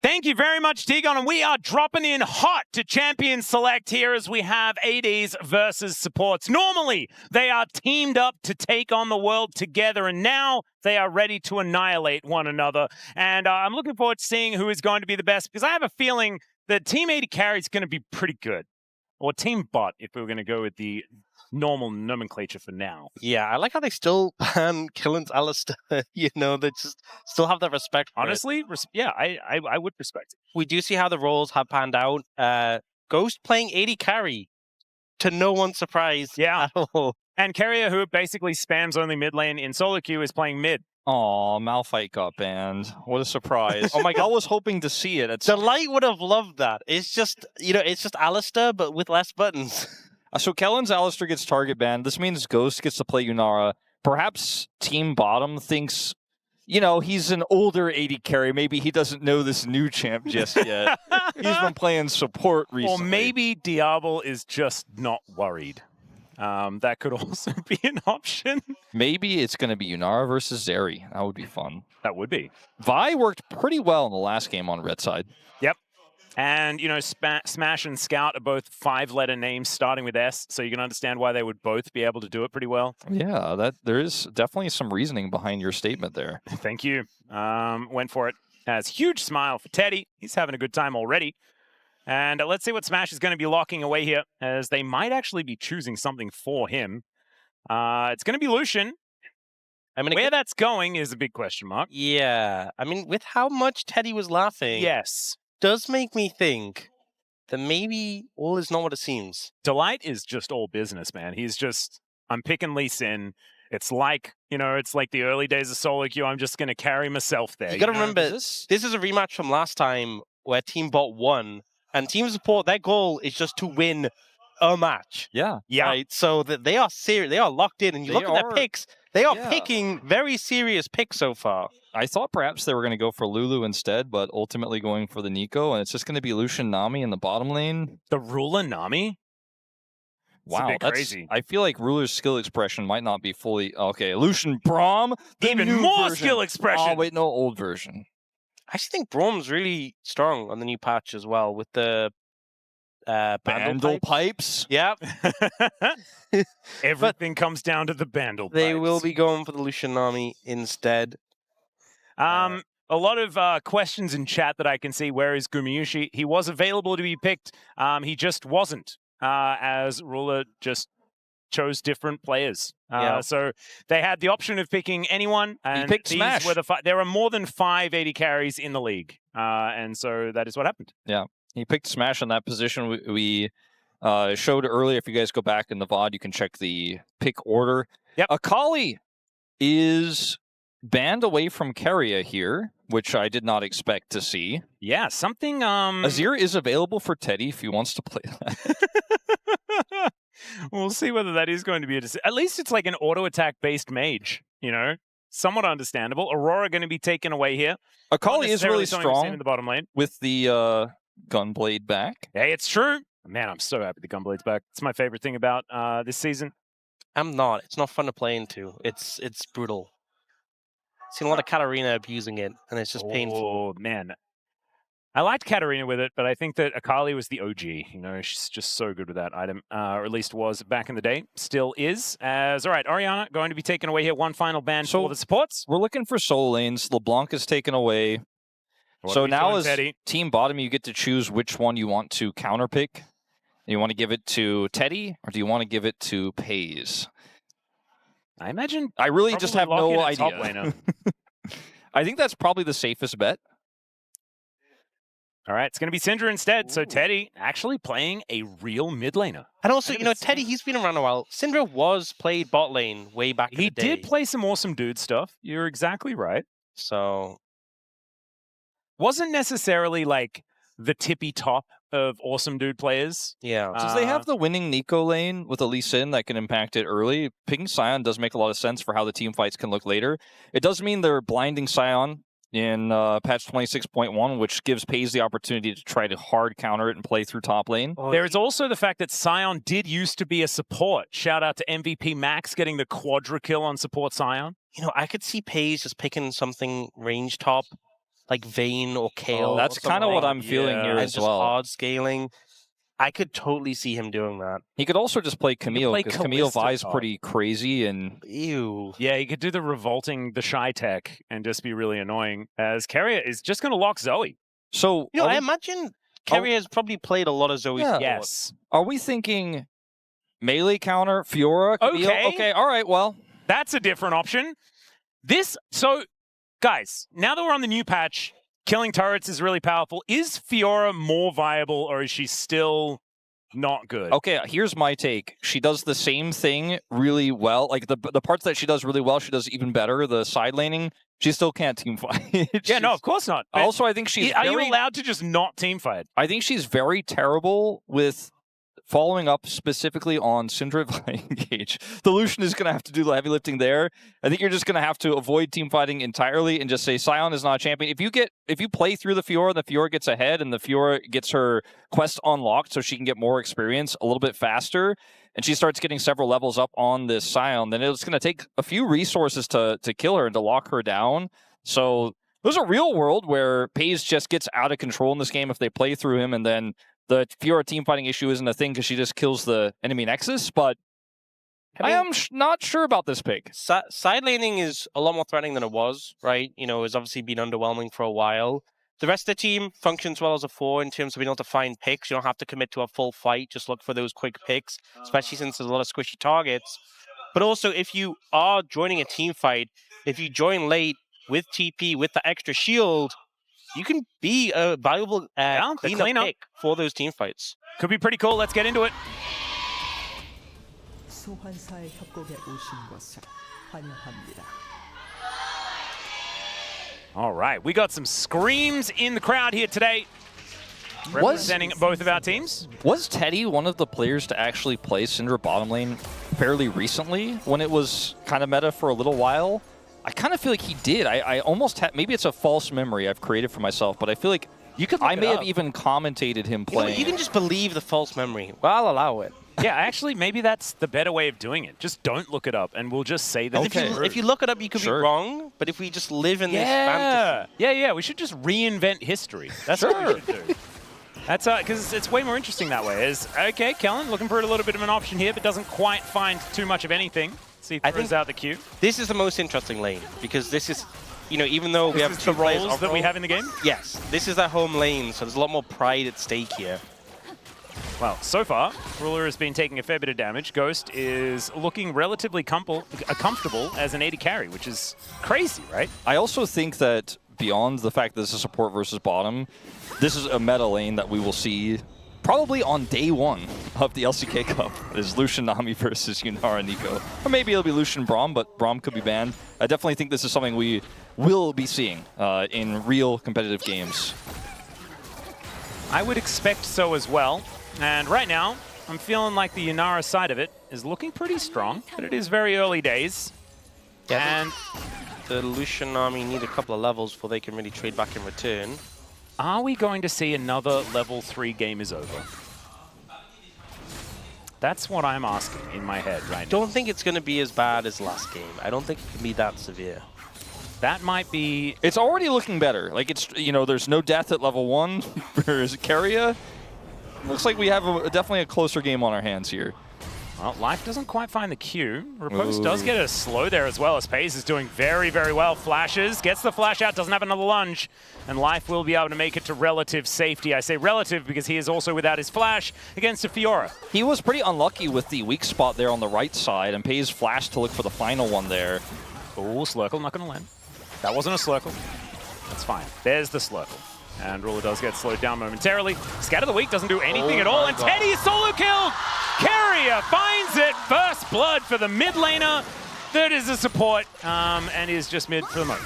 Thank you very much, Tegon. And we are dropping in hot to Champion Select here as we have ADs versus supports. Normally, they are teamed up to take on the world together, and now they are ready to annihilate one another. And I'm looking forward to seeing who is going to be the best, because I have a feeling that Team AD Carry is going to be pretty good. Or Team Bot, if we were going to go with the normal nomenclature for now. Yeah, I like how they still ban Killen's Alistair. You know, they just still have that respect for Honestly, yeah, I would respect it. We do see how the roles have panned out. Ghost playing AD Carry, to no one's surprise at all. And Carrier, who basically spams only mid lane in solo queue, is playing mid. Aw, Malphite got banned. What a surprise. Oh my God. I was hoping to see it. Delight would have loved that. It's just, you know, it's just Alistair, but with less buttons. So Kellen's Alistair gets target banned. This means Ghost gets to play Yunara. Perhaps Team Bottom thinks, you know, he's an older AD carry. Maybe he doesn't know this new champ just yet. He's been playing support recently. Or maybe Diablo is just not worried. That could also be an option. Maybe it's going to be Yunara versus Zeri. That would be fun. That would be. Vi worked pretty well in the last game on red side. Yep. And, you know, Smash and Scout are both 5-letter names starting with S, so you can understand why they would both be able to do it pretty well. Yeah, there is definitely some reasoning behind your statement there. Thank you. Went for it. Has huge smile for Teddy. He's having a good time already. And let's see what Smash is going to be locking away here, as they might actually be choosing something for him. It's going to be Lucian. I mean, where that's going is a big question mark. Yeah. I mean, with how much Teddy was laughing. Yes. Does make me think that maybe all is not what it seems. Delight is just all business, man. He's just, I'm picking Lee Sin. It's like, you know, it's like the early days of solo queue. I'm just going to carry myself there. You got to remember, this is a rematch from last time where Team Bot won, and Team Support, their goal is just to win a match. Yeah. Yeah. Right? So that they are serious, they are locked in, and you look at their picks, they are picking very serious picks so far. I thought perhaps they were going to go for Lulu instead, but ultimately going for the Nico, and it's just going to be Lucian Nami in the bottom lane. The Ruler Nami? Wow, that's crazy. I feel like Ruler's skill expression might not be fully... Okay, Lucian Braum. Even more skill expression. Oh, wait, no, old version. I actually think Braum's really strong on the new patch as well with the Bandle pipes. Yep. Everything comes down to the Bandle pipes. They will be going for the Lucian Nami instead. A lot of questions in chat that I can see. Where is Gumayushi? He was available to be picked. He just wasn't, as Ruler just chose different players. So they had the option of picking anyone. And he picked Smash. There are more than 5 AD carries in the league. And so that is what happened. Yeah, he picked Smash in that position. We showed earlier. If you guys go back in the VOD, you can check the pick order. Yep. Akali is banned away from Keria here, which I did not expect to see. Yeah, something... Azir is available for Teddy if he wants to play that. We'll see whether that is going to be a decision. At least it's like an auto-attack based mage, you know? Somewhat understandable. Aurora going to be taken away here. Akali is really strong in the bottom lane. With the Gunblade back. Hey, it's true. Man, I'm so happy the Gunblade's back. It's my favorite thing about this season. I'm not. It's not fun to play into. It's brutal. Seen a lot of Katarina abusing it, and it's just painful. Oh, man. I liked Katarina with it, but I think that Akali was the OG. You know, she's just so good with that item, or at least was back in the day. Still is. All right, Orianna going to be taken away here. One final ban for the supports. We're looking for solo lanes. LeBlanc is taken away. So now as Team Bottom, you get to choose which one you want to counterpick. Do you want to give it to Teddy, or do you want to give it to Pays? I imagine... I really just have no idea. I think that's probably the safest bet. All right, it's going to be Syndra instead. Ooh. So Teddy actually playing a real mid laner. And also, you know, Teddy, he's been around a while. Syndra was played bot lane way back in the day. He did play some awesome dude stuff. You're exactly right. So... wasn't necessarily like the tippy top of awesome dude players. Yeah. Since they have the winning Nico lane with a Lee Sin that can impact it early, picking Sion does make a lot of sense for how the team fights can look later. It does mean they're blinding Sion in patch 26.1, which gives Pays the opportunity to try to hard counter it and play through top lane. There is also the fact that Sion did used to be a support. Shout out to MVP Max getting the quadra kill on support Sion. You know, I could see Pays just picking something range top like Vayne or Kale. That's kind of what I'm feeling here and as just well. hard scaling. I could totally see him doing that. He could also just play Camille, because Camille Vi's Callisto. pretty crazy, and Ew. Yeah, he could do the revolting, the shy tech, and just be really annoying, as Carrier is just going to lock Zoe. so You know, I imagine Carrier has probably played a lot of Zoe's support. Yes. are we thinking melee counter, Fiora, Camille? Okay. All right, well. That's a different option. So, guys, now that we're on the new patch, killing turrets is really powerful. Is Fiora more viable, or is she still not good? Okay, here's my take. She does the same thing really well. Like, the parts that she does really well, she does even better. The side laning, she still can't team fight. Yeah, no, of course not. But Also, I think she's are you allowed to just not team fight? I think she's very terrible with following up specifically on Syndra engage. The Lucian is going to have to do the heavy lifting there. I think you're just going to have to avoid team fighting entirely and just say Sion is not a champion. If you play through the Fiora gets ahead and the Fiora gets her quest unlocked so she can get more experience a little bit faster, and she starts getting several levels up on this Sion, then it's going to take a few resources to kill her and to lock her down. So there's a real world where FaZe just gets out of control in this game if they play through him, and then the Fiora team fighting issue isn't a thing because she just kills the enemy Nexus, but I am not sure about this pick. Side laning is a lot more threatening than it was, right? You know, it's obviously been underwhelming for a while. The rest of the team functions well as a 4 in terms of being able to find picks. You don't have to commit to a full fight. Just look for those quick picks, especially since there's a lot of squishy targets. But also, if you are joining a team fight, if you join late with TP, with the extra shield, you can be a valuable cleanup pick for those team fights. Could be pretty cool. Let's get into it. 소환사의 협곡에 오신 것을 환영합니다. All right, we got some screams in the crowd here today, representing both of our teams. Was Teddy one of the players to actually play Syndra bottom lane fairly recently when it was kind of meta for a little while? I kind of feel like he did. I almost maybe it's a false memory I've created for myself, but I feel like I may have even commentated him playing. You can just believe the false memory. Well, I'll allow it. Yeah, actually, maybe that's the better way of doing it. Just don't look it up, and we'll just say that. Okay. If you look it up, you could be wrong. But if we just live in this fantasy, yeah, we should just reinvent history. That's what we should do. That's because it's way more interesting that way. Okay, Kellen looking for a little bit of an option here, but doesn't quite find too much of anything. See, throws out the Q. This is the most interesting lane because this is, you know, even though we have two roles that we have in the game. Yes, this is our home lane, so there's a lot more pride at stake here. Well, so far, Ruler has been taking a fair bit of damage. Ghost is looking relatively comfortable as an AD carry, which is crazy, right? I also think that beyond the fact that this is support versus bottom, this is a meta lane that we will see probably on day one of the LCK Cup. Is Lucian Nami versus Yunara Nico. Or maybe it'll be Lucian Braum, but Braum could be banned. I definitely think this is something we will be seeing in real competitive games. I would expect so as well. And right now, I'm feeling like the Yunara side of it is looking pretty strong, but it is very early days. Yeah, and the Lucian army need a couple of levels before they can really trade back in return. Are we going to see another level 3 game is over? That's what I'm asking in my head right now. Don't think it's going to be as bad as last game. I don't think it can be that severe. That might be... It's already looking better. Like, it's, you know, there's no death at level 1 for Keria. Looks like we have definitely a closer game on our hands here. Well, Life doesn't quite find the Q. Repose does get a slow there as well, as FaZe is doing very, very well. Flashes, gets the flash out, doesn't have another lunge. And Life will be able to make it to relative safety. I say relative because he is also without his flash against a Fiora. He was pretty unlucky with the weak spot there on the right side, and FaZe flashed to look for the final one there. Oh, Slurkle, not going to land. That wasn't a Slurkle. That's fine. There's the Slurkle. And Ruler does get slowed down momentarily. Scatter the Weak doesn't do anything at all, and Teddy is solo killed! Carrier finds it! First blood for the mid laner. Third is the support, and is just mid for the moment.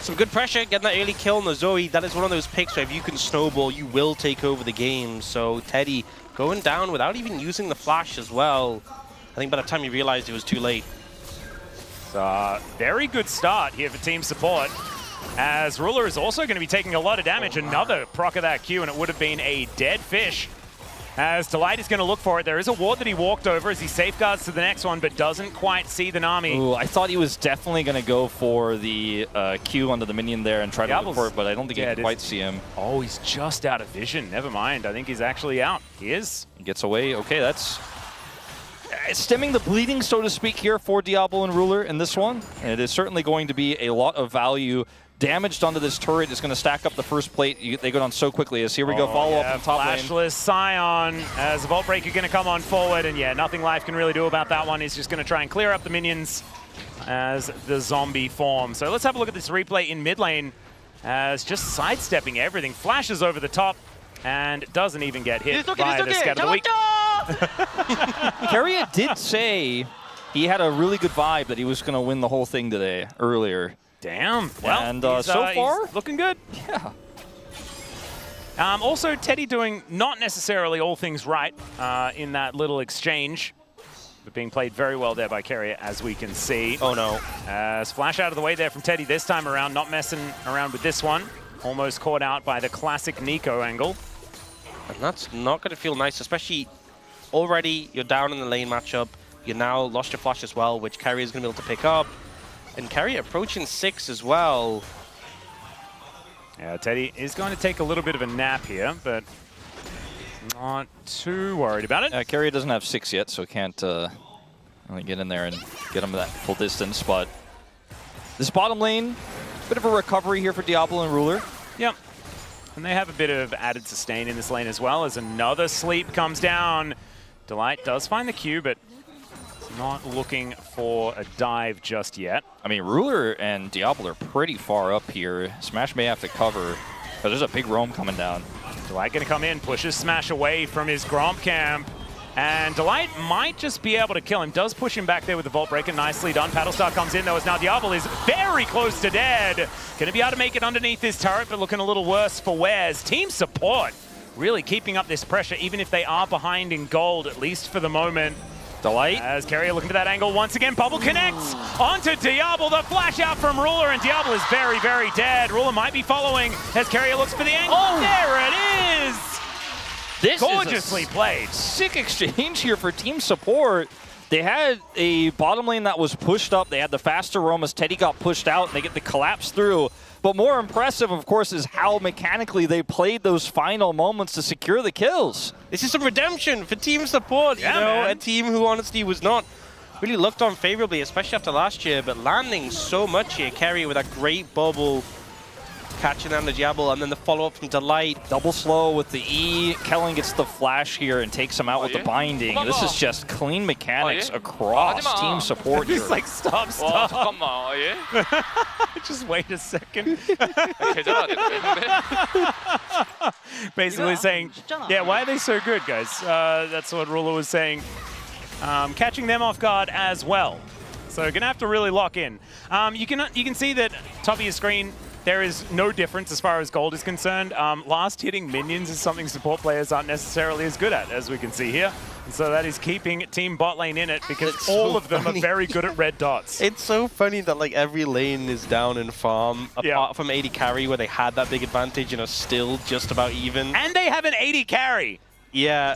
Some good pressure, getting that early kill on the Zoe. That is one of those picks where if you can snowball, you will take over the game. So Teddy going down without even using the flash as well. I think by the time he realized it was too late. So, very good start here for team support. As Ruler is also going to be taking a lot of damage. Another proc of that Q, and it would have been a dead fish. As Delight is going to look for it. There is a ward that he walked over as he safeguards to the next one, but doesn't quite see the Nami. Ooh, I thought he was definitely going to go for the Q onto the minion there and try to look for it, but I don't think he can quite see him. Oh, he's just out of vision. Never mind. I think he's actually out. He is. He gets away. Okay, that's stemming the bleeding, so to speak, here for Diablo and Ruler in this one. And it is certainly going to be a lot of value damaged onto this turret. Is going to stack up the first plate. They go down so quickly as here we go, follow up on top lane. Flashless Scion as the Vault Breaker going to come on forward, and yeah, nothing Life can really do about that one. He's just going to try and clear up the minions as the zombie form. So let's have a look at this replay in mid lane as just sidestepping everything. Flashes over the top and doesn't even get hit by the Scout of the Week. Keria did say he had a really good vibe that he was going to win the whole thing today, earlier. Damn. Well, and so far, looking good. Yeah. Also, Teddy doing not necessarily all things right in that little exchange, but being played very well there by Keria, as we can see. Oh, no. As flash out of the way there from Teddy this time around, not messing around with this one. Almost caught out by the classic Nico angle. And that's not going to feel nice, especially already you're down in the lane matchup. You now lost your flash as well, which Keria is going to be able to pick up. And Keria approaching 6 as well. Yeah, Teddy is going to take a little bit of a nap here, but not too worried about it. Keria doesn't have 6 yet, so can't really get in there and get him that full distance. But this bottom lane, bit of a recovery here for Diablo and Ruler. Yep. And they have a bit of added sustain in this lane as well as another sleep comes down. Delight does find the Q, but not looking for a dive just yet. I mean, Ruler and Diablo are pretty far up here. Smash may have to cover, but there's a big roam coming down. Delight going to come in, pushes Smash away from his Gromp camp. And Delight might just be able to kill him. Does push him back there with the Vault Breaker. Nicely done. Paddlestar comes in, though, as now Diablo is very close to dead. Going to be able to make it underneath this turret, but looking a little worse for wears. Team support really keeping up this pressure, even if they are behind in gold, at least for the moment. Delight. As Keria looking for that angle once again. Bubble connects onto Diablo. The flash out from Ruler, and Diablo is very, very dead. Ruler might be following as Keria looks for the angle. Oh, there it is! This gorgeously is a played. Sick exchange here for team support. They had a bottom lane that was pushed up. They had the faster roam as Teddy got pushed out, and they get the collapse through. But more impressive, of course, is how mechanically they played those final moments to secure the kills. This is some redemption for team support, yeah, you know, man. a team who honestly was not really looked on favorably, especially after last year, but landing so much here. Keria with a great bubble, catching down the Diablo, and then the follow-up from Delight. Double slow with the E. Kellen gets the flash here and takes him out with the binding. This is just clean mechanics across team support here. He's like, stop. Just wait a second. Basically saying, yeah, why are they so good, guys? That's what Ruler was saying. Catching them off guard as well. So you're going to have to really lock in. You can see that top of your screen, there is no difference as far as gold is concerned. Last hitting minions is something support players aren't necessarily as good at, as we can see here. And so that is keeping team bot lane in it because all of them are very good at red dots. It's so funny that like every lane is down in farm, apart from 80 carry where they had that big advantage and are still just about even. And they have an 80 carry. Yeah.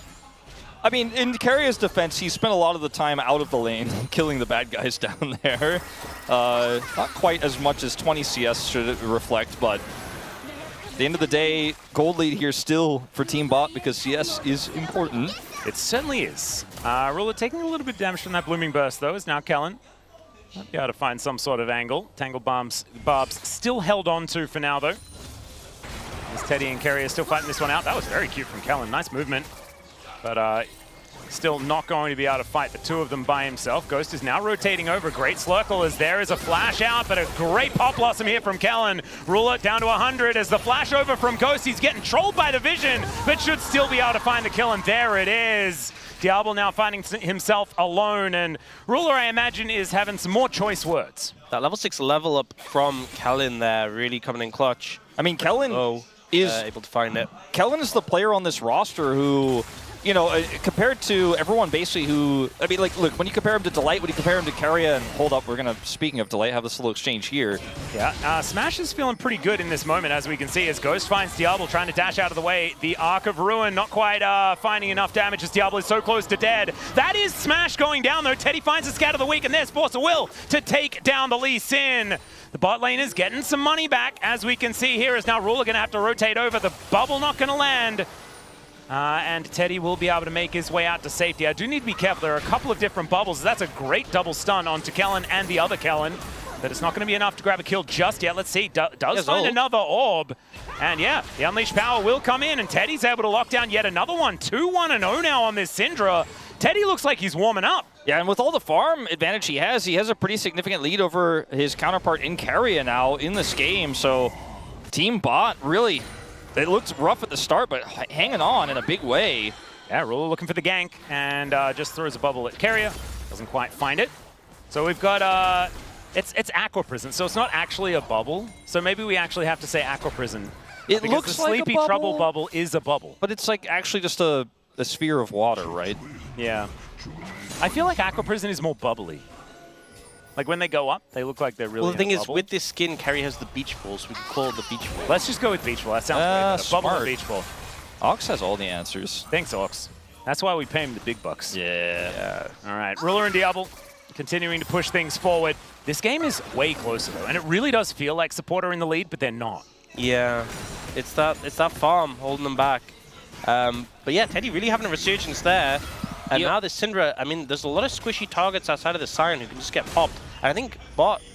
I mean, in Keria's defense, he spent a lot of the time out of the lane, killing the bad guys down there. Not quite as much as 20 CS should reflect, but at the end of the day, gold lead here still for Team Bot because CS is important. It certainly is. Ruler taking a little bit of damage from that Blooming Burst, though, is now Kellen. Might be able to find some sort of angle. Tangle Barbs still held on to for now, though. As Teddy and Keria still fighting this one out. That was very cute from Kellen. Nice movement. But still not going to be able to fight the two of them by himself. Ghost is now rotating over. Great Slurkle as there is a flash out, but a great Pop Blossom here from Kellen. Ruler down to 100 as the flash over from Ghost. He's getting trolled by the vision, but should still be able to find the kill, and there it is. Diablo now finding himself alone, and Ruler, I imagine, is having some more choice words. That level 6 level up from Kellen there really coming in clutch. I mean, Kellen is is able to find it. Kellen is the player on this roster who you know, compared to everyone basically who, I mean, like, look, when you compare him to Delight, when you compare him to Carrier, and hold up, we're going to, speaking of Delight, have this little exchange here. Yeah, Smash is feeling pretty good in this moment, as we can see, as Ghost finds Diablo trying to dash out of the way. The Arc of Ruin not quite finding enough damage as Diablo is so close to dead. That is Smash going down, though. Teddy finds a Scat of the Week, and there's Force of Will to take down the Lee Sin. The bot lane is getting some money back, as we can see here, as now Ruler going to have to rotate over. The bubble not going to land. And Teddy will be able to make his way out to safety. I do need to be careful. There are a couple of different bubbles. That's a great double stun onto Kellen and the other Kellen. But it's not going to be enough to grab a kill just yet. Let's see. Does find another orb. And yeah, the Unleashed Power will come in, and Teddy's able to lock down yet another one. 2-1-0 now on this Syndra. Teddy looks like he's warming up. Yeah, and with all the farm advantage he has a pretty significant lead over his counterpart in Carrier now in this game. So Team Bot really... It looked rough at the start, but hanging on in a big way. Yeah, Ruler looking for the gank, and just throws a bubble at Carrier. Doesn't quite find it. So we've got, it's Aqua Prison, so it's not actually a bubble. So maybe we actually have to say Aqua Prison. It looks the like Sleepy a bubble, Trouble bubble is a bubble. But it's like actually just a sphere of water, right? Yeah. I feel like Aqua Prison is more bubbly. Like when they go up, they look like they're really. Well, the thing is, with this skin, Carrie has the beach ball, so we can call it the beach ball. Let's just go with beach ball. That sounds way better. Bubble or beach ball. Ox has all the answers. Thanks, Ox. That's why we pay him the big bucks. Yeah. All right, Ruler and Diablo continuing to push things forward. This game is way closer though, and it really does feel like Support are in the lead, but they're not. Yeah, it's that farm holding them back. But yeah, Teddy really having a resurgence there. And now the Syndra, I mean, there's a lot of squishy targets outside of the Siren who can just get popped. And I think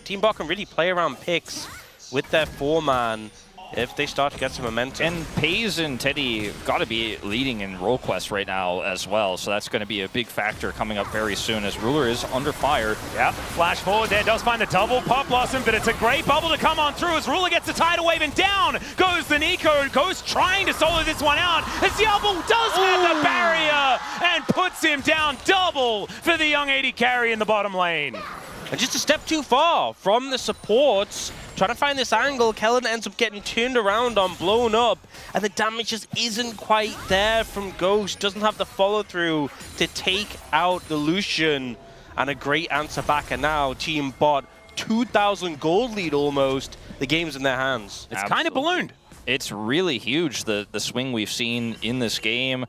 Team Bot can really play around picks with their 4-man if they start to get some momentum. And Pays and Teddy got to be leading in role quests right now as well, so that's going to be a big factor coming up very soon as Ruler is under fire. Yep, flash forward there, does find the double Pop Blossom, but it's a great bubble to come on through as Ruler gets the tidal wave, and down goes the Nico. Ghost trying to solo this one out as Diablo does have the barrier and puts him down. Double for the young 80 carry in the bottom lane. And just a step too far from the supports. Trying to find this angle, Kellen ends up getting turned around on, blown up, and the damage just isn't quite there from Ghost. Doesn't have the follow-through to take out the Lucian. And a great answer back, and now Team Bot, 2,000 gold lead almost. The game's in their hands. It's kind of ballooned. It's really huge, the swing we've seen in this game.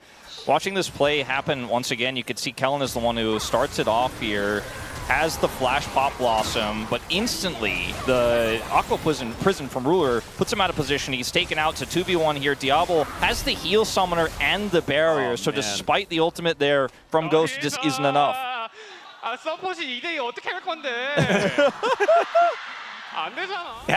Watching this play happen once again, you could see Kellen is the one who starts it off here. Has the flash Pop Blossom, but instantly the Aqua Prison from Ruler puts him out of position. He's taken out to 2v1 here. Diablo has the heal summoner and the barrier, so despite the ultimate there from Ghost, it just isn't enough. How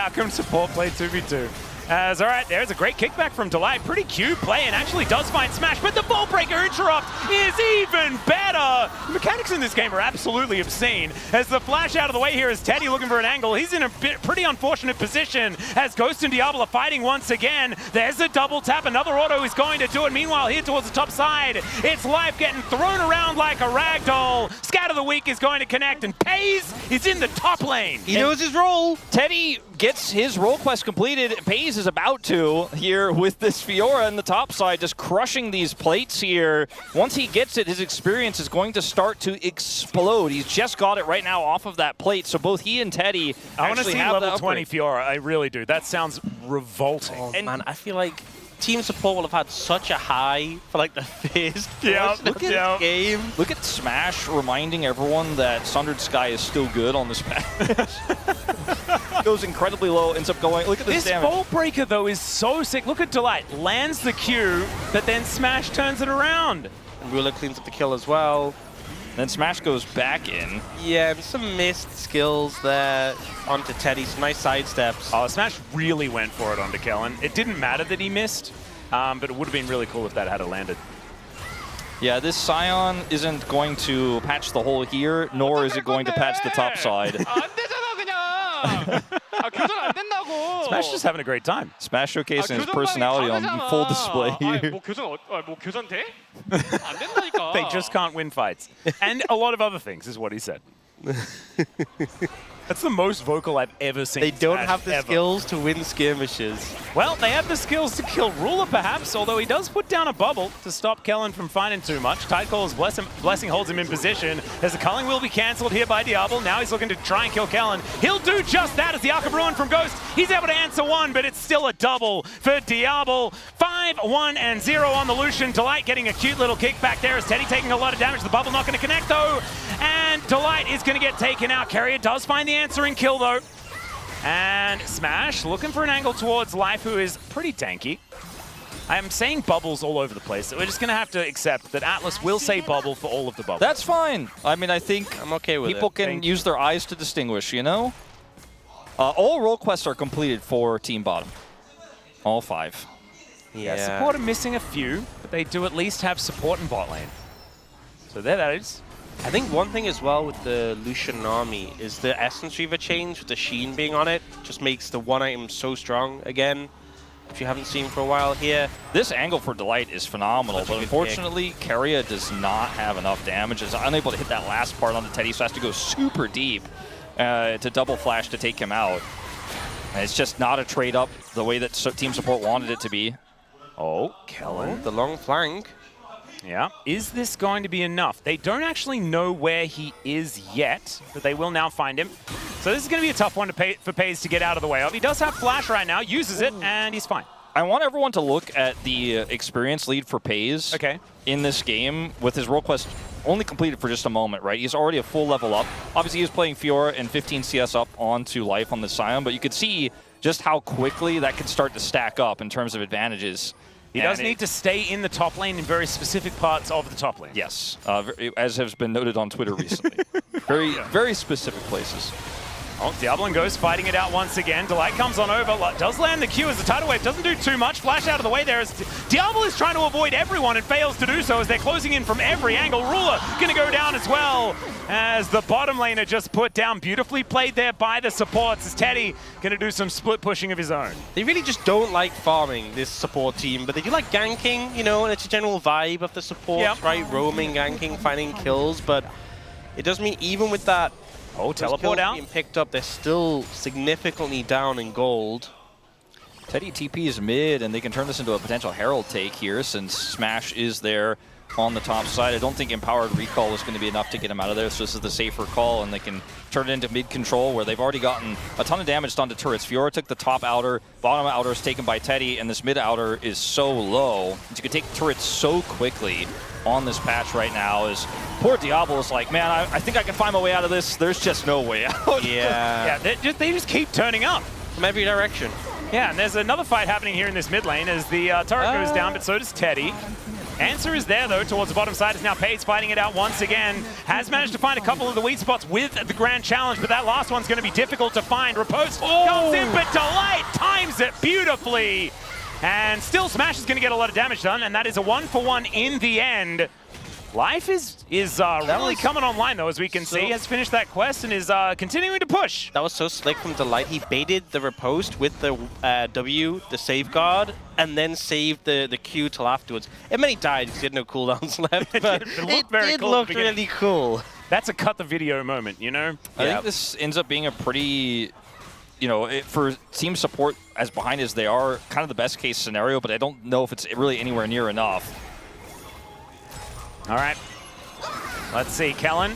come Support play 2v2? As all right, there's a great kickback from Delight. Pretty cute play, and actually does find Smash, but the Ball Breaker interrupt is even better. The mechanics in this game are absolutely obscene. As the flash out of the way here is Teddy looking for an angle. He's in a pretty unfortunate position as Ghost and Diablo are fighting once again. There's a double tap. Another auto is going to do it. Meanwhile, here towards the top side, it's Life getting thrown around like a rag doll. Scat of the Week is going to connect, and Pays is in the top lane. He knows his role. Teddy gets his role quest completed. Pays is about to here with this Fiora in the top side, just crushing these plates here. Once he gets it, his experience is going to start to explode. He's just got it right now off of that plate, so both he and Teddy I want to see have level 20 Fiora. I really do. That sounds revolting. Oh, man, I feel like Team Support will have had such a high for like the first portion of this game. Look at Smash reminding everyone that Sundered Sky is still good on this patch. Goes incredibly low, ends up going. Look at this damage. Ball Breaker, though, is so sick. Look at Delight. Lands the Q, but then Smash turns it around. And Ruler cleans up the kill as well. Then Smash goes back in. Yeah, and some missed skills there onto Teddy. Some nice side steps. Oh, Smash really went for it onto Kellen. It didn't matter that he missed, but it would have been really cool if that had landed. Yeah, this Scion isn't going to patch the hole here, nor is it going to patch the top side. Smash just having a great time. Smash showcasing his personality on full display here. They just can't win fights. And a lot of other things is what he said. That's the most vocal I've ever seen. They don't Smash, have the ever. skills to win skirmishes. Well, they have the skills to kill Ruler, perhaps, although he does put down a bubble to stop Kellen from finding too much. Tidecall's Blessing holds him in position as the culling will be cancelled here by Diablo. Now he's looking to try and kill Kellen. He'll do just that as the Arc of Ruin from Ghost. He's able to answer one, but it's still a double for Diablo. 5-1-0 on the Lucian. Delight getting a cute little kickback there as Teddy taking a lot of damage. The bubble not going to connect, though. And Delight is going to get taken out. Carrier does find the answering kill, though. And Smash looking for an angle towards Life, who is pretty tanky. I am saying bubbles all over the place. So we're just going to have to accept that Atlas will say bubble for all of the bubbles. That's fine. I mean, I think I'm okay with people can use their eyes to distinguish, you know? All role quests are completed for Team Bottom. All 5. Yeah, support are missing a few, but they do at least have support in bot lane. So there that is. I think one thing as well with the Lucian army is the Essence Reaver change with the sheen being on it just makes the one item so strong again, if you haven't seen for a while here. This angle for Delight is phenomenal, Such a but good unfortunately, Carrier does not have enough damage. Is unable to hit that last part on the Teddy, so has to go super deep to double flash to take him out. And it's just not a trade up the way that team support wanted it to be. Oh, Kellen. The long flank. Yeah. Is this going to be enough? They don't actually know where he is yet, but they will now find him. So this is going to be a tough one for Paze to get out of the way of. He does have Flash right now, uses it, and he's fine. I want everyone to look at the experience lead for Paze in this game with his role quest only completed for just a moment, right? He's already a full level up. Obviously, he was playing Fiora and 15 CS up onto Life on the Scion, but you could see just how quickly that can start to stack up in terms of advantages. He does need to stay in the top lane in very specific parts of the top lane. Yes, as has been noted on Twitter recently. Very specific places. Oh, Diablo and Ghost fighting it out once again. Delight comes on over, does land the Q as the tidal wave doesn't do too much. Flash out of the way there as Diablo is trying to avoid everyone and fails to do so as they're closing in from every angle. Ruler gonna go down as well as the bottom laner just put down. Beautifully played there by the supports as Teddy gonna do some split pushing of his own. They really just don't like farming, this support team, but they do like ganking, you know, and it's a general vibe of the supports, right? Roaming, ganking, finding kills, but it does mean even with that teleport out. Being picked up, they're still significantly down in gold. Teddy TP's mid, and they can turn this into a potential Herald take here since Smash is there on the top side. I don't think Empowered Recall is going to be enough to get him out of there, so this is the safer call, and they can turn it into mid control where they've already gotten a ton of damage done to turrets. Fiora took the top outer, bottom outer is taken by Teddy, and this mid outer is so low that you can take turrets so quickly on this patch right now. Is poor Diablo is like, man, I think I can find my way out of this. There's just no way out. Yeah, they just keep turning up from every direction. Yeah, and there's another fight happening here in this mid lane as the turret goes down, but so does Teddy. Answer is there, though, towards the bottom side. Is now Paige fighting it out once again. Has managed to find a couple of the weak spots with the Grand Challenge, but that last one's going to be difficult to find. Riposte comes in, but Delight times it beautifully. And still, Smash is going to get a lot of damage done, and that is a 1-for-1 in the end. Life is really coming online, though, as we can see. Has finished that quest and is continuing to push. That was so slick from Delight. He baited the riposte with the W, the safeguard, and then saved the Q till afterwards. It meant he died because he had no cooldowns left, but it looked really cool. That's a cut the video moment, you know? I think this ends up being a pretty, you know, for team support as behind as they are, kind of the best case scenario, but I don't know if it's really anywhere near enough. All right, let's see, Kellen.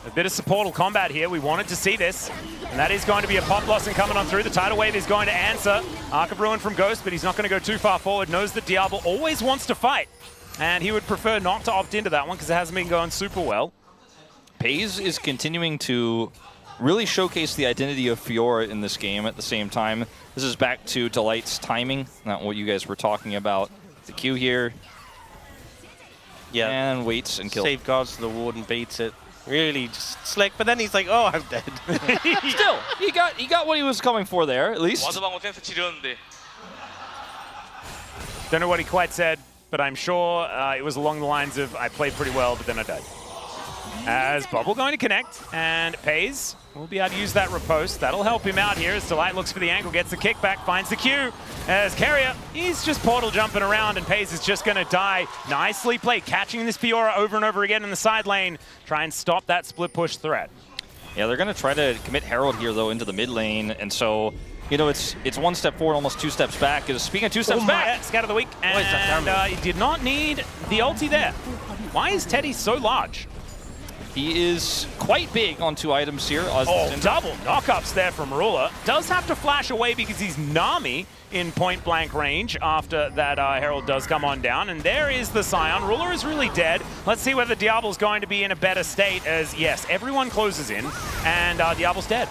A bit of supportal combat here. We wanted to see this, and that is going to be a pop blossom coming on through. The tidal wave is going to answer. Arc of Ruin from Ghost, but he's not going to go too far forward. Knows that Diablo always wants to fight, and he would prefer not to opt into that one because it hasn't been going super well. Paze is continuing to really showcase the identity of Fiora in this game at the same time. This is back to Delight's timing, not what you guys were talking about. The Q here. Yeah, and waits and kills. Safeguards to the ward and baits it. Really just slick, but then he's like, oh, I'm dead. Still, he got what he was coming for there, at least. Don't know what he quite said, but I'm sure it was along the lines of, I played pretty well, but then I died. As Bubble going to connect, and Paze will be able to use that riposte. That'll help him out here as Delight looks for the angle, gets the kickback, finds the Q. As Carrier, he's just portal jumping around, and Paze is just going to die. Nicely played, catching this Fiora over and over again in the side lane. Try and stop that split push threat. Yeah, they're going to try to commit Herald here, though, into the mid lane. And so, you know, it's 1 step forward, almost 2 steps back. Speaking of 2 steps back. Scout of the week. And he did not need the ulti there. Why is Teddy so large? He is quite big on 2 items here. Double knockups there from Ruler. Does have to flash away because he's Nami in point-blank range after that Herald does come on down. And there is the Scion. Ruler is really dead. Let's see whether Diablo's going to be in a better state as, yes, everyone closes in and Diablo's dead.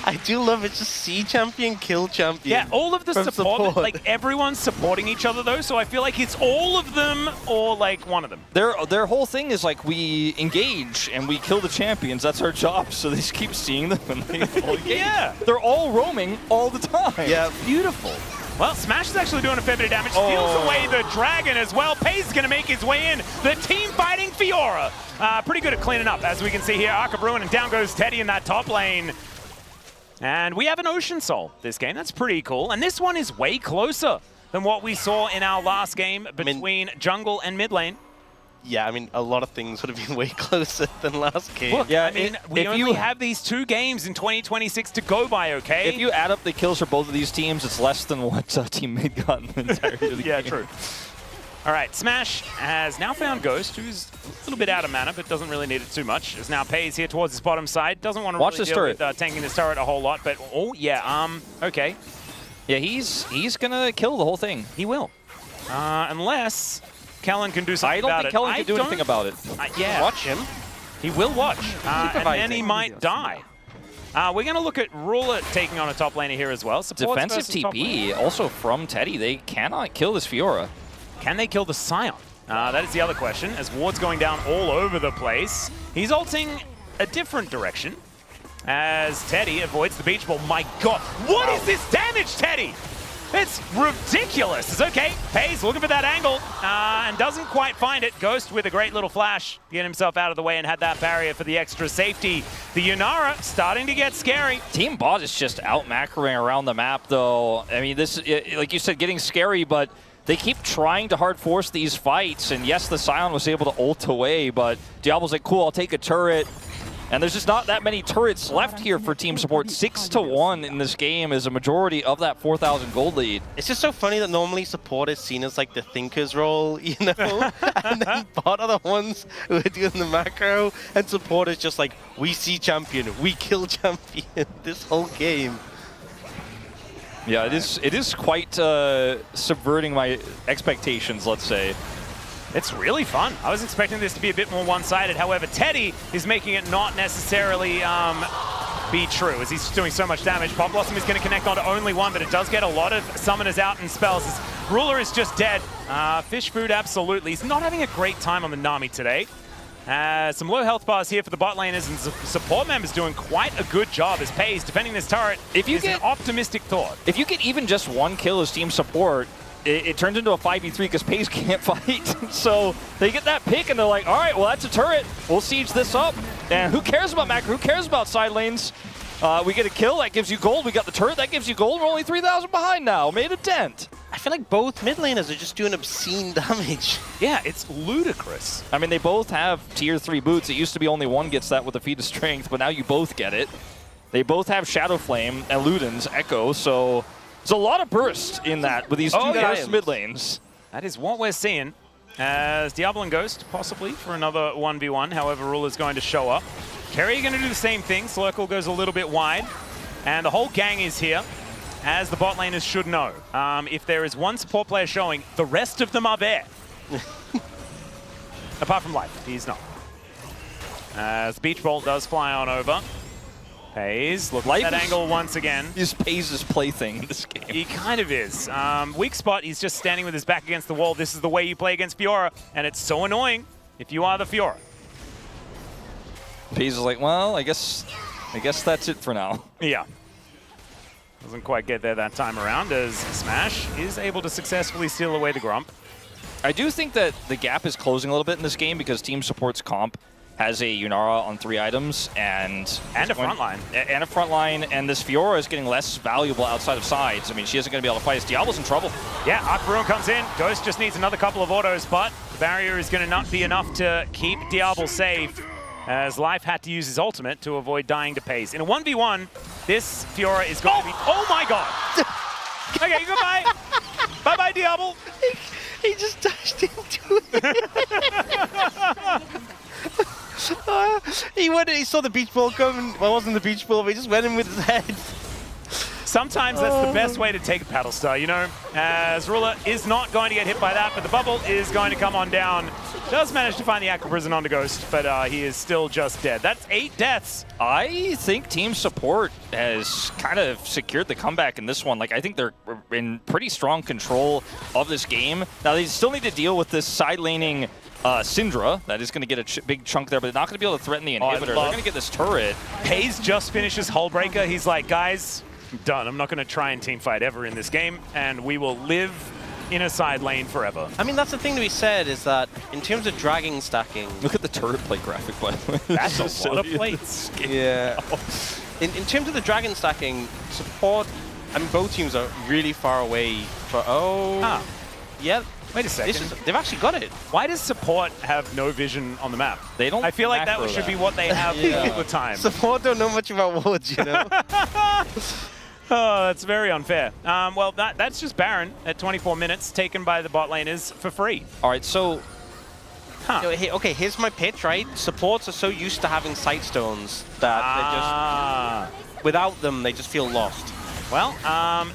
I do love it. Just see champion, kill champion. Yeah, all of the support, like everyone's supporting each other though, so I feel like it's all of them or like one of them. Their whole thing is like we engage and we kill the champions. That's our job. So they just keep seeing them and they all engage. Yeah. They're all roaming all the time. Yeah, beautiful. Well, Smash is actually doing a fair bit of damage. Steals away the dragon as well. Pays is going to make his way in. The team fighting Fiora. Pretty good at cleaning up, as we can see here. Arc of Ruin, and down goes Teddy in that top lane. And we have an Ocean Soul this game. That's pretty cool. And this one is way closer than what we saw in our last game between jungle and mid lane. Yeah, I mean, a lot of things would have been way closer than last game. Look, yeah, I mean, we only have these 2 games in 2026 to go by, okay? If you add up the kills for both of these teams, it's less than what Team Mid got in the entirety of the yeah, game. True. All right, Smash has now found Ghost, who's a little bit out of mana, but doesn't really need it too much. As now Pays here towards his bottom side. Doesn't want to Watch really this deal turret. with tanking this turret a whole lot, but okay. Yeah, he's gonna kill the whole thing. He will. Unless Kellen can do something about it. I don't think Kellen can do anything about it. Yeah. Watch him. He will watch, and then he might die. We're going to look at Ruler taking on a top laner here as well. Supports Defensive versus top TP, laner. also from Teddy. They cannot kill this Fiora. Can they kill the Scion? That is the other question, as Ward's going down all over the place. He's ulting a different direction, as Teddy avoids the beach ball. My God, what is this damage, Teddy? It's ridiculous. It's okay. Pays looking for that angle and doesn't quite find it. Ghost with a great little flash, get himself out of the way and had that barrier for the extra safety. The Yunara starting to get scary. Team Bot is just out macroing around the map, though. I mean, this, like you said, getting scary, but they keep trying to hard force these fights. And yes, the Scion was able to ult away, but Diablo's like, cool, I'll take a turret. And there's just not that many turrets left here for team support. 6-1 in this game is a majority of that 4,000 gold lead. It's just so funny that normally support is seen as like the thinker's role, you know? And then bot are the ones who are doing the macro, and support is just like, we see champion, we kill champion this whole game. Yeah, it is quite subverting my expectations, let's say. It's really fun. I was expecting this to be a bit more one-sided. However, Teddy is making it not necessarily be true, as he's doing so much damage. Pop Blossom is going to connect onto only one, but it does get a lot of summoners out and spells. As Ruler is just dead. Fish food, absolutely. He's not having a great time on the Nami today. Some low health bars here for the bot laners, and support members doing quite a good job as Pays defending this turret. If you is an optimistic thought. If you get even just 1 kill as team support, it turns into a 5v3 because Pays can't fight. So they get that pick and they're like, all right, well, that's a turret. We'll siege this up. And who cares about macro? Who cares about side lanes? We get a kill. That gives you gold. We got the turret. That gives you gold. We're only 3,000 behind now. Made a dent. I feel like both mid laners are just doing obscene damage. Yeah, it's ludicrous. I mean, they both have tier 3 boots. It used to be only one gets that with a feat of strength, but now you both get it. They both have Shadow Flame and Luden's Echo, so there's a lot of burst in that with these two guys mid lanes. That is what we're seeing. As Diablo and Ghost, possibly for another 1v1. However, Ruler's going to show up. Kerry going to do the same thing. Slurkle goes a little bit wide. And the whole gang is here, as the bot laners should know. If there is one support player showing, the rest of them are there. Apart from Life, he's not. As Beach Bolt does fly on over. Pays, look at that angle once again. He's Pays' plaything in this game. He kind of is. Weak spot, he's just standing with his back against the wall. This is the way you play against Fiora, and it's so annoying if you are the Fiora. Pays is like, well, I guess that's it for now. Yeah. Doesn't quite get there that time around, as Smash is able to successfully steal away the Grump. I do think that the gap is closing a little bit in this game because team support's comp has a Yunara on 3 items and a front line. And a front line, and this Fiora is getting less valuable outside of sides. I mean, she isn't going to be able to fight. Diablo's in trouble. Yeah, Arc Ruin comes in. Ghost just needs another couple of autos, but the barrier is going to not be enough to keep Diablo safe. as Life had to use his ultimate to avoid dying to Paze. In a 1v1, this Fiora is going to be... Oh my god! Okay, goodbye! Bye-bye, Diablo! He just dashed into it. He saw the beach ball coming. Well, it wasn't the beach ball, but he just went in with his head. Sometimes that's the best way to take a paddle star, you know, as Ruler is not going to get hit by that, but the bubble is going to come on down. Does manage to find the Aqua Prison onto Ghost, but he is still just dead. That's 8 deaths. I think Team Support has kind of secured the comeback in this one. Like, I think they're in pretty strong control of this game. Now, they still need to deal with this side laning Syndra. That is going to get a big chunk there, but they're not going to be able to threaten the inhibitor. They're going to get this turret. Paze just finishes Hullbreaker. He's like, guys, I'm done. I'm not going to try and teamfight ever in this game, and we will live in a side lane forever. I mean, that's the thing that we said, is that in terms of dragging stacking... Look at the turret plate graphic, by the way. That's a lot of plates. Yeah. In terms of the dragon stacking, Support, I mean, both teams are really far away. Yeah. Wait a second. They've actually got it. Why does Support have no vision on the map? They don't. I feel like that should be what they have all the time. Support don't know much about wards, you know? Oh, that's very unfair. Well, that's just Baron at 24 minutes, taken by the bot laners for free. All right, so... Okay, here's my pitch, right? Supports are so used to having sight stones that they just... Without them, they just feel lost. Well,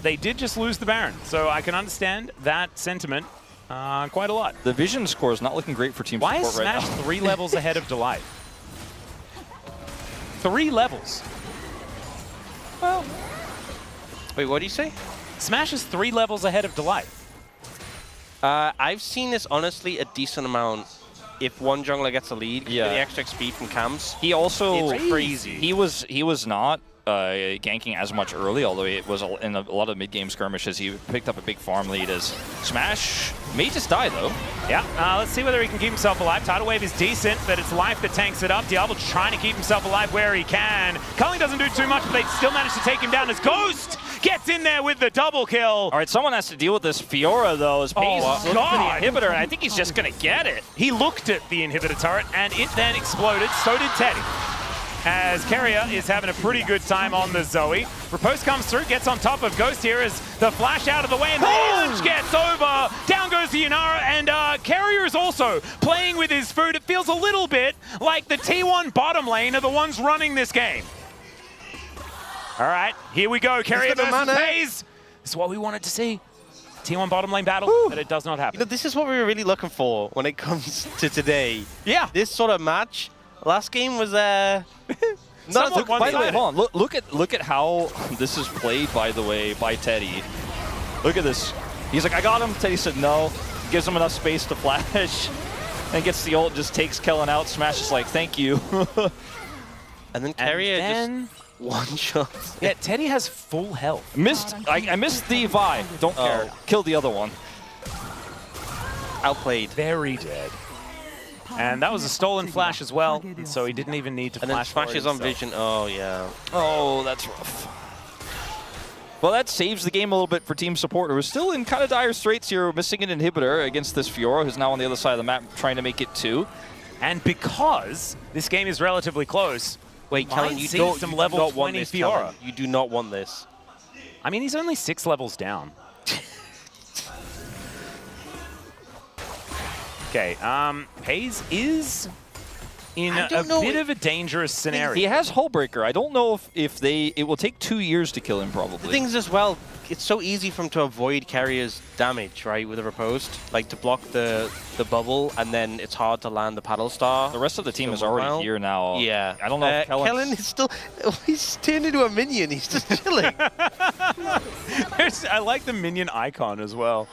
they did just lose the Baron, so I can understand that sentiment quite a lot. The vision score is not looking great for Team Support right now. Why is Smash 3 levels ahead of Delight? 3 levels. Well... Wait, what do you say? Smash is 3 levels ahead of Delight. I've seen this, honestly, a decent amount. If one jungler gets a lead, you get the extra XP from camps. He also... It's crazy. He was not ganking as much early, although it was in a lot of mid-game skirmishes. He picked up a big farm lead as Smash may just die, though. Yeah, let's see whether he can keep himself alive. Tidal Wave is decent, but it's Life that tanks it up. Diablo trying to keep himself alive where he can. Culling doesn't do too much, but they still manage to take him down as Ghost gets in there with the double kill. All right, someone has to deal with this Fiora, though, as Paze is looking for the inhibitor, and I think he's just going to get it. He looked at the inhibitor turret, and it then exploded. So did Teddy. As Carrier is having a pretty good time on the Zoe. Riposte comes through, gets on top of Ghost here as the flash out of the way, and the launch gets over. Down goes the Inara, and Carrier is also playing with his food. It feels a little bit like the T1 bottom lane are the ones running this game. All right, here we go. Carrier versus Paze. This is what we wanted to see. T1 bottom lane battle, but it does not happen. You know, this is what we were really looking for when it comes to today. Yeah. This sort of match. Last game was by the way, hold on. Look at how this is played, by the way, by Teddy. Look at this. He's like, I got him. Teddy said no. Gives him enough space to flash. And gets the ult, just takes Kellen out. Smash is like, thank you. And then Carrier just one shot. Yeah, Teddy has full health. I missed the Vi. Don't care. Killed the other one. Outplayed. Very dead. And that was a stolen flash as well, so he didn't even need to flash. And then flashes on vision. Oh, yeah. Oh, that's rough. Well, that saves the game a little bit for Team Support, who are still in kind of dire straits here, missing an inhibitor against this Fiora, who's now on the other side of the map trying to make it 2. And because this game is relatively close, wait, Kellen, you don't some level 20 this, Fiora. Kellen. You do not want this. I mean, he's only 6 levels down. Okay, Paze is in a bit of a dangerous scenario. He has Hullbreaker. I don't know if it will take 2 years to kill him, probably. The thing is as well, it's so easy for him to avoid Carrier's damage, right, with a riposte. Like, to block the bubble, and then it's hard to land the paddle star. The rest of the team is already here now. Yeah. I don't know if Kellen is still... He's turned into a minion. He's just chilling. I like the minion icon as well.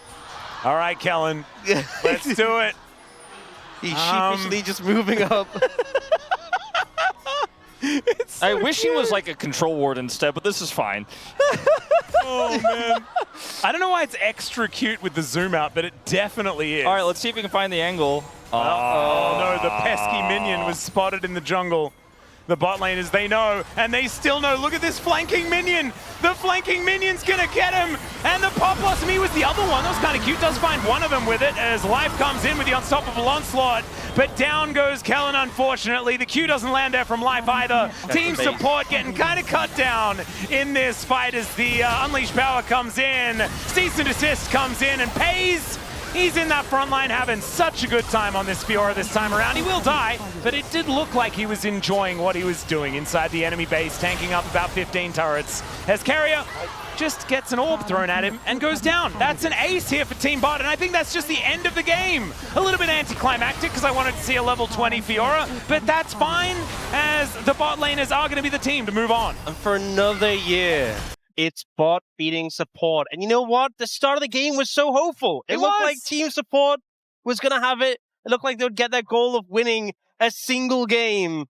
All right, Kellen, let's do it. He's sheepishly just moving up. I wish he was like a control ward instead, but this is fine. Oh, man. I don't know why it's extra cute with the zoom out, but it definitely is. All right, let's see if we can find the angle. Oh, no, the pesky minion was spotted in the jungle. The bot laners, they know, and they still know. Look at this flanking minion. The flanking minion's gonna get him. And the pop blossom, he was the other one. That was kind of cute. Does find one of them with it as Life comes in with the unstoppable onslaught. But down goes Kellen, unfortunately. The Q doesn't land there from Life either. Team support getting kind of cut down in this fight as the Unleashed Power comes in. Cease and Desist comes in and pays. He's in that front line having such a good time on this Fiora this time around. He will die, but it did look like he was enjoying what he was doing inside the enemy base, tanking up about 15 turrets. As Carrier just gets an orb thrown at him and goes down. That's an ace here for Team Bot, and I think that's just the end of the game. A little bit anticlimactic because I wanted to see a level 20 Fiora, but that's fine as the bot laners are going to be the team to move on. And for another year, it's bot beating support. And you know what? The start of the game was so hopeful. It looked like team support was going to have it. It looked like they would get that goal of winning a single game.